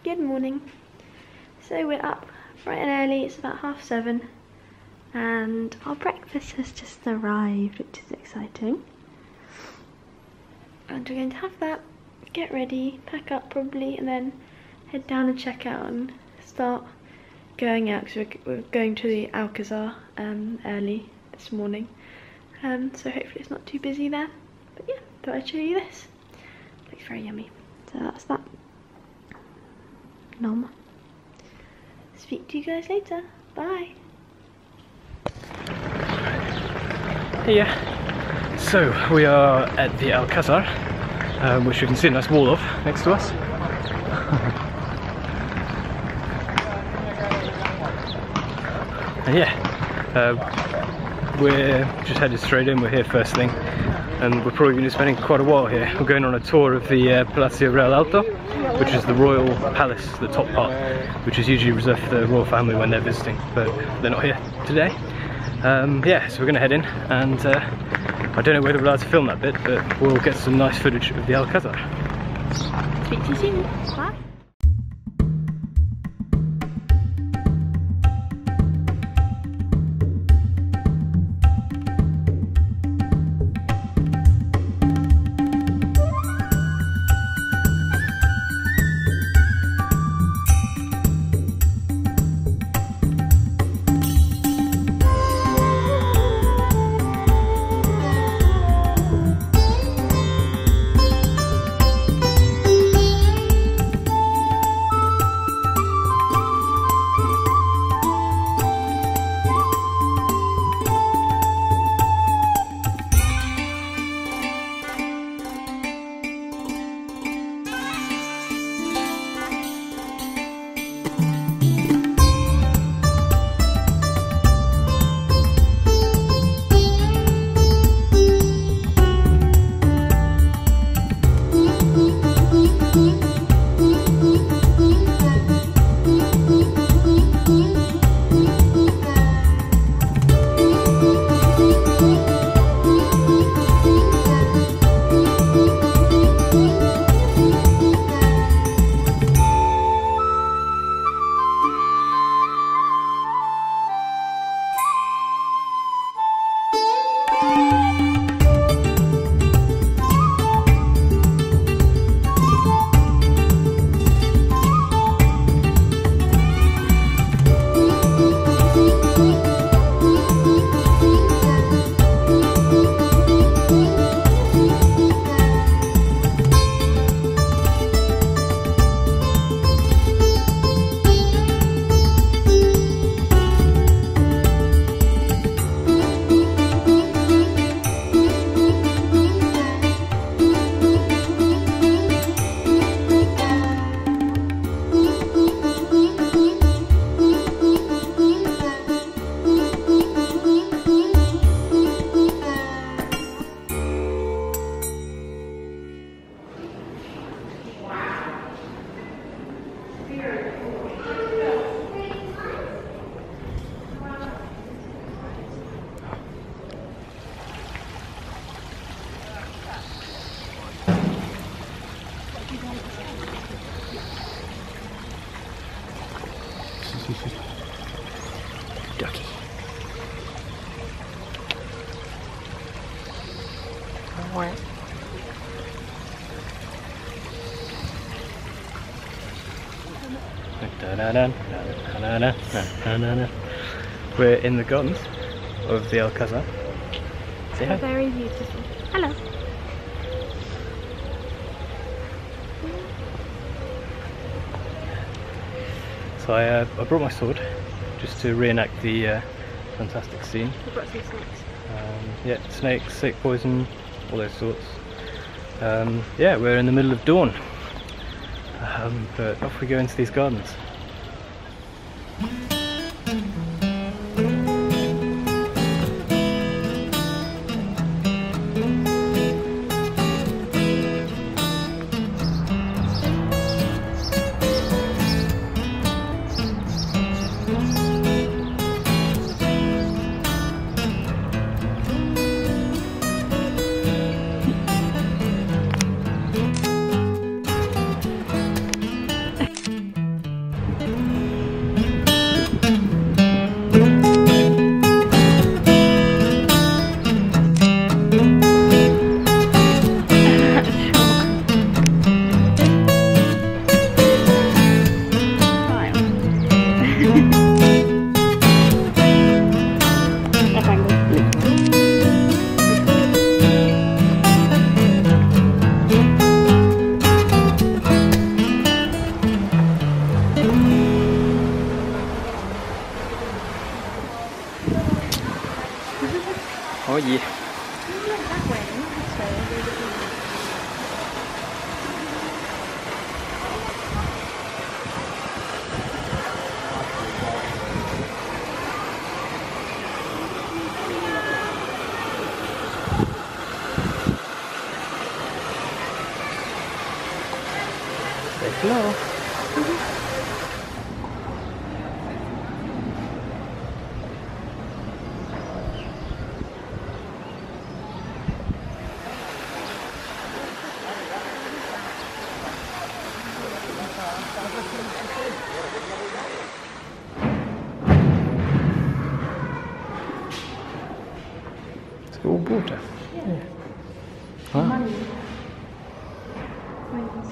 Good morning. So we're up bright and early, it's about 7:30 and our breakfast has just arrived, which is exciting. And we're going to have that, get ready, pack up probably, and then head down and check out and start going out because we're going to the Alcázar early this morning. So hopefully it's not too busy there. But yeah, thought I'd show you this. Looks very yummy. So that's that. Nom. Speak to you guys later. Bye. Hey, yeah. So we are at the Alcázar, which you can see a nice wall of next to us. And yeah, we're just headed straight in. We're here first thing, and we're probably going to be spending quite a while here. We're going on a tour of the Palacio Real Alto, which is the royal palace, the top part, which is usually reserved for the royal family when they're visiting, but they're not here today. Yeah, so we're going to head in, and I don't know whether we're allowed to film that bit, but we'll get some nice footage of the Alcázar. Speak to you soon. Bye. Ducky. We're in the gardens of the Alcázar. Say hi. Very beautiful. Hello. So I brought my sword just to reenact the fantastic scene. You brought some snakes. Yeah, snakes, snake poison, all those sorts. Yeah, we're in the middle of Dorne, but off we go into these gardens. Oh yeah. That way, not this way. Hello. It's all water. Yeah. Wow. Money. Coins.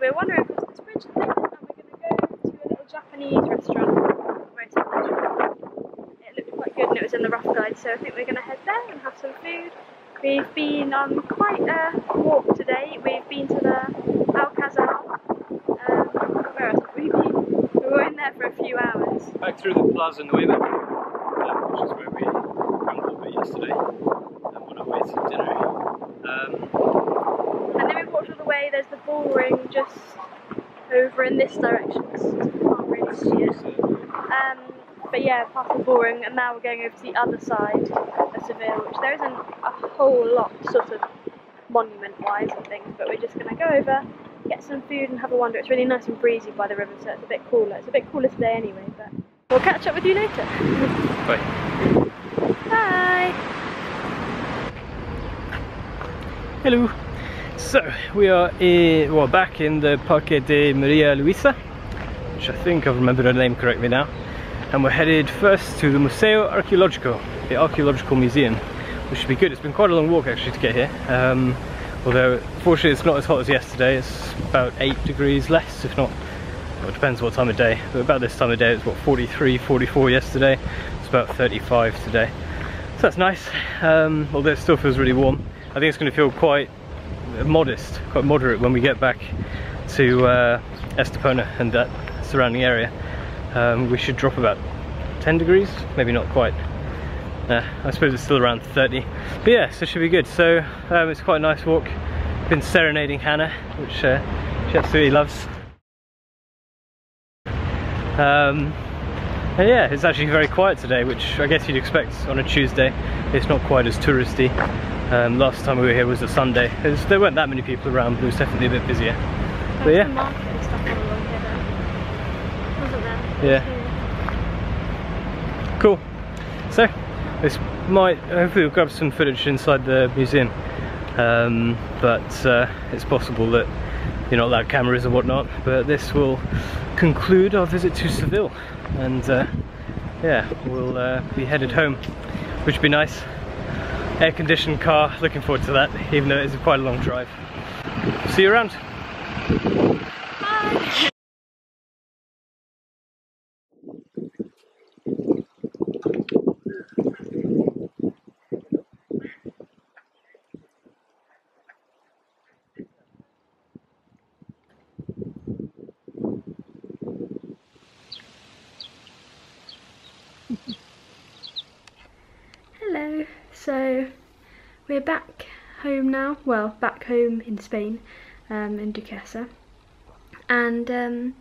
We're wandering across this bridge at the moment, and we're going to go to a little Japanese restaurant. It looked quite good and it was in the rough guide, so I think we're going to head there and have some food. We've been on quite a walk today. We've been to the Alcázar. Where else have we been? We were in there for a few hours. Back through the Plaza Nueva, which is where we ran a little bit yesterday, and on our way to dinner. And then we walked all the way. There's the ball ring just over in this direction, so you can't really see it. But yeah, past the ball ring, and now we're going over to the other side of Seville, which there isn't a whole lot sort of monument-wise and things, but we're just going to go over, get some food and have a wander. It's really nice and breezy by the river, so it's a bit cooler. It's a bit cooler today anyway, but we'll catch up with you later. Bye. Bye! Hello. So we are back in the Parque de Maria Luisa, which I think I've remembered her name correctly now, and we're headed first to the Museo Arqueológico, the archaeological museum, which should be good. It's been quite a long walk actually to get here, although fortunately it's not as hot as yesterday. It's about 8 degrees less, if not, well, it depends what time of day, but about this time of day it's what, 43, 44 yesterday. It's about 35 today, so that's nice, although it still feels really warm. I think it's going to feel quite modest, quite moderate when we get back to Estepona and that surrounding area. We should drop about 10 degrees, maybe not quite. I suppose it's still around 30. But yeah, so it should be good. So it's quite a nice walk. Been serenading Hannah, which she absolutely loves. And yeah, it's actually very quiet today, which I guess you'd expect on a Tuesday. It's not quite as touristy. Last time we were here was a Sunday. There weren't that many people around, but it was definitely a bit busier. But yeah. Market and stuff all along here, though. Wasn't there? Yeah. Cool. So this might, hopefully we'll grab some footage inside the museum, but it's possible that you're not allowed cameras and whatnot. But this will conclude our visit to Seville, and yeah, we'll be headed home, which would be nice. Air-conditioned car, looking forward to that, even though it's quite a long drive. See you around. Bye. Hello, so we're back home now, well, back home in Spain, in Duquesa, and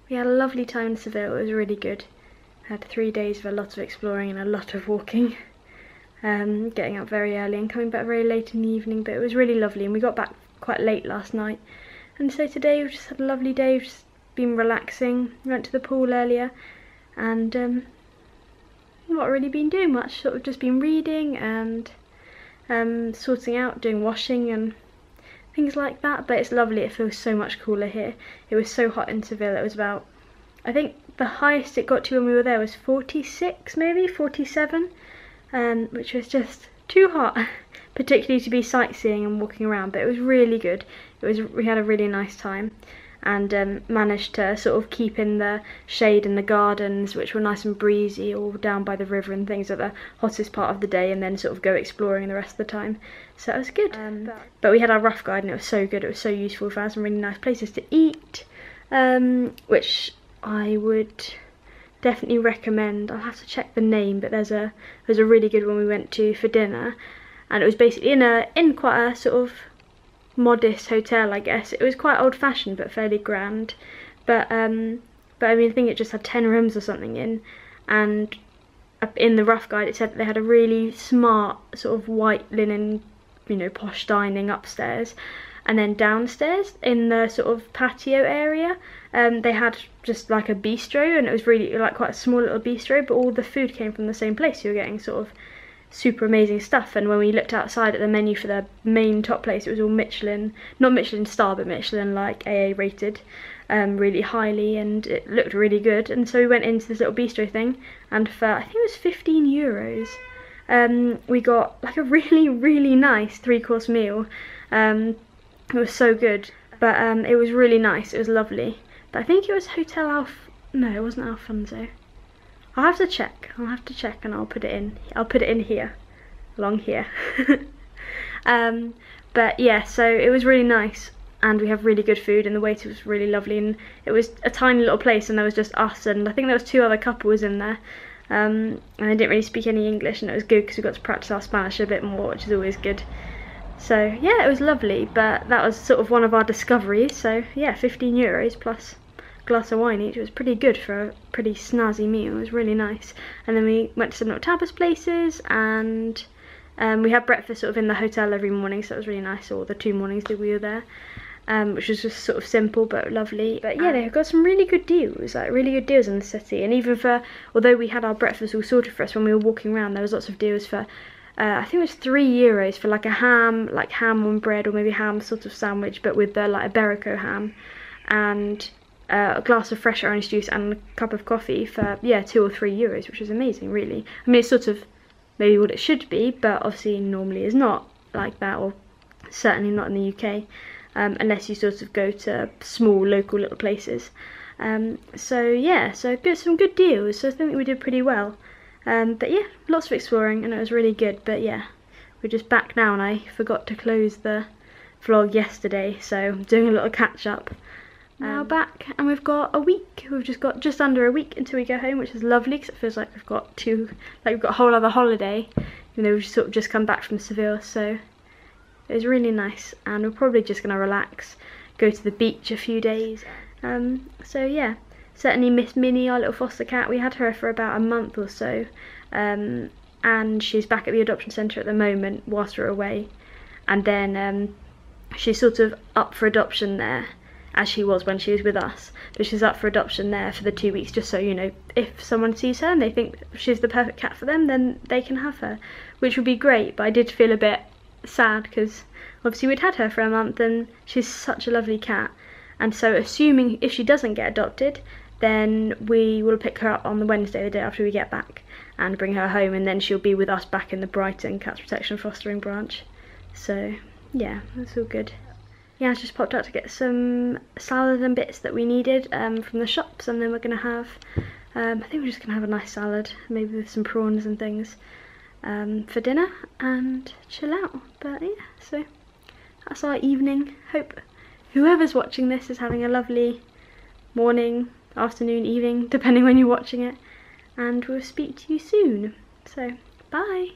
we had a lovely time in Seville. It was really good. Had 3 days of a lot of exploring and a lot of walking, getting up very early and coming back very late in the evening, but it was really lovely, and we got back quite late last night, and so today we've just had a lovely day. We've just been relaxing. Went to the pool earlier, and not really been doing much, sort of just been reading and sorting out, doing washing and things like that. But it's lovely, it feels so much cooler here. It was so hot in Seville, it was about, I think the highest it got to when we were there was 46, maybe 47, which was just too hot, particularly to be sightseeing and walking around, but it was really good. We had a really nice time, and managed to sort of keep in the shade in the gardens, which were nice and breezy, all down by the river and things, at the hottest part of the day, and then sort of go exploring the rest of the time. So it was good. But we had our rough guide and it was so good, it was so useful. We found some really nice places to eat, which I would definitely recommend. I'll have to check the name, but there's a really good one we went to for dinner, and it was basically in quite a sort of modest hotel, I guess. It was quite old-fashioned but fairly grand, but I mean, I think it just had 10 rooms or something in, and in the rough guide it said that they had a really smart sort of white linen, you know, posh dining upstairs, and then downstairs in the sort of patio area they had just like a bistro, and it was really like quite a small little bistro, but all the food came from the same place. You were getting sort of super amazing stuff, and when we looked outside at the menu for the main top place, it was all Michelin, not Michelin star, but Michelin like AA rated, really highly, and it looked really good. And so we went into this little bistro thing, and for I think it was 15 euros we got like a really nice 3-course meal. It was so good, but it was really nice, it was lovely. But I think it was Hotel no, it wasn't Alfonso. I'll have to check and I'll put it in here, along here. But yeah, so it was really nice, and we have really good food, and the waiter was really lovely, and it was a tiny little place, and there was just us, and I think there was 2 other couples in there, and they didn't really speak any English, and it was good because we got to practice our Spanish a bit more, which is always good. So yeah, it was lovely, but that was sort of one of our discoveries. So yeah, 15 euros plus glass of wine each. It was pretty good for a pretty snazzy meal. It was really nice. And then we went to some little tapas places, and we had breakfast sort of in the hotel every morning, so it was really nice, or the 2 mornings that we were there, which was just sort of simple but lovely. But yeah, they got some really good deals, like really good deals in the city. And even for, although we had our breakfast all sorted for us when we were walking around, there was lots of deals for I think it was 3 euros for like a ham, like ham on bread, or maybe ham sort of sandwich, but with the like Iberico ham, and a glass of fresh orange juice and a cup of coffee for, yeah, 2 or 3 euros, which was amazing, really. I mean, it's sort of maybe what it should be, but obviously normally is not like that, or certainly not in the UK, unless you sort of go to small local little places. So yeah, so some good deals. So I think we did pretty well. But yeah, lots of exploring, and it was really good. But yeah, we're just back now, and I forgot to close the vlog yesterday, so I'm doing a little catch up. Now back, and we've got a week. We've just got just under a week until we go home, which is lovely, because it feels like we've got a whole other holiday, even though we've sort of just come back from Seville. So it was really nice, and we're probably just gonna relax, go to the beach a few days. So yeah. Certainly miss Minnie, our little foster cat. We had her for about a month or so, and she's back at the adoption centre at the moment whilst we're away. And then she's sort of up for adoption there, as she was when she was with us. But she's up for adoption there for the 2 weeks, just so, you know, if someone sees her and they think she's the perfect cat for them, then they can have her, which would be great. But I did feel a bit sad, because obviously we'd had her for a month, and she's such a lovely cat. And so assuming if she doesn't get adopted, then we will pick her up on the Wednesday, the day after we get back, and bring her home, and then she'll be with us back in the Brighton Cats Protection Fostering branch. So yeah, that's all good. Yeah, I just popped out to get some salad and bits that we needed from the shops, and then we're going to have, I think we're just going to have a nice salad, maybe with some prawns and things, for dinner, and chill out. But yeah, so that's our evening. Hope whoever's watching this is having a lovely morning, afternoon, evening, depending when you're watching it, and we'll speak to you soon. So bye.